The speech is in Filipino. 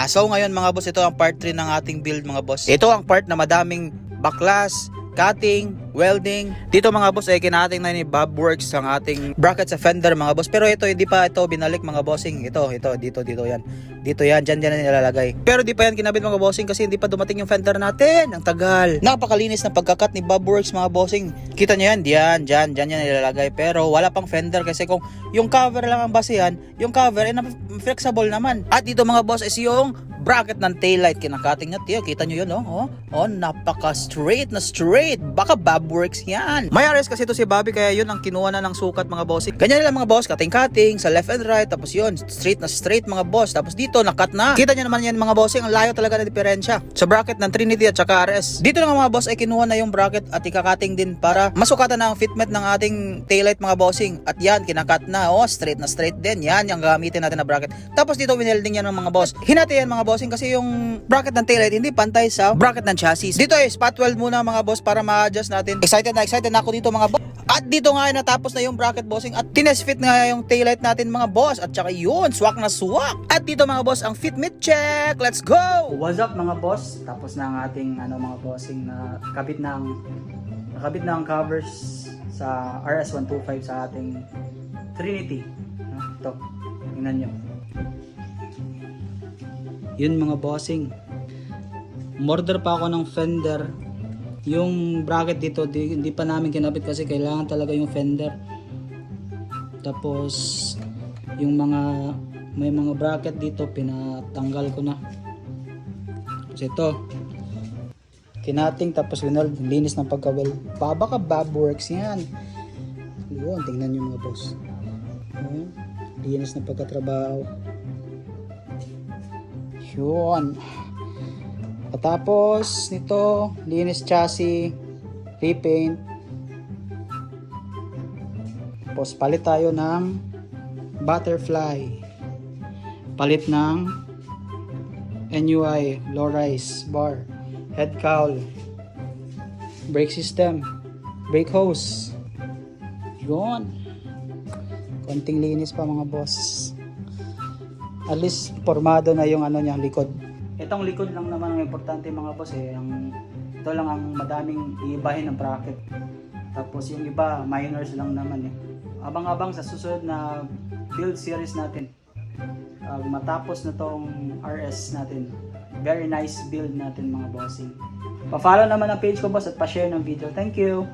So ngayon mga boss, ito ang part 3 ng ating build mga boss. Ito ang part na madaming baklas, cutting, welding. Dito mga boss ay kinating na ni Bob Works ang ating bracket sa fender mga boss. Pero ito hindi pa ito binalik mga bossing. Ito dito yan. Dito yan, dyan nilalagay. Pero di pa yan kinabit mga bossing kasi hindi pa dumating yung fender natin. Ang tagal. Napakalinis ng pagkakat ni Bob Works mga bossing. Kita nyo yan, dyan yan nilalagay. Pero wala pang fender kasi kung yung cover lang ang basehan, yung cover ay flexible naman. At dito mga boss is yung bracket ng taillight kinakating niya. Kita nyo yun, napaka straight. Baka Bob Works yan. May RS kasi ito si Bobby, kaya yun ang kinuha na ng sukat mga bossing. Ganyan nila mga boss, cutting sa left and right. Tapos yun, straight mga boss. Tapos dito, nakat na. Kita nyo naman yan mga bossing, ang layo talaga na diferensya sa bracket ng Trinity at saka RS. Dito na mga boss ay kinuha na yung bracket at ikakating din para masukatan na ang fitment ng ating taillight mga bossing. At yan, kinakat na. Straight din. Yan yung gamitin natin na bracket. Tapos dito, winelding yan ng mga boss. Hinati yan mga bossing kasi yung bracket ng taillight hindi pantay sa bracket ng chassis. Dito ay spot weld muna mga boss para ma-adjust natin. Excited na ako dito mga boss. At dito nga ay natapos na yung bracket bossing at tinesfit nga yung taillight natin mga boss. At saka yun, swak na swak. At dito mga boss, ang fitment check. Let's go! What's up mga boss? Tapos na ang ating mga bossing na nakabit na ang covers sa RS125 sa ating Trinity. Ito, tingnan nyo. Yun mga bossing. Order pa ako ng fender. Yung bracket dito hindi pa namin kinabit kasi kailangan talaga yung fender. Tapos yung may mga bracket dito pinatanggal ko na. Kasi ito kinating tapos winold, linis ng pagka-weld. Baka Bob Works yan. Yun, tingnan nyo mga boss. Linis ng pagkatrabaho. Yun. Tapos nito, linis chassis, repaint. Tapos palit tayo ng butterfly. Palit ng NUI, low rise bar, head cowl, brake system, brake hose. Yun. Konting linis pa mga boss. At least formado na yung niya, likod. Itong likod lang naman ang importante mga boss ito lang ang madaming iibahin ng bracket. Tapos yung iba minors lang naman Abang-abang sa susunod na build series natin. Matapos na tong RS natin. Very nice build natin mga bossing. Pa-follow naman ang page ko boss at pa-share ng video. Thank you.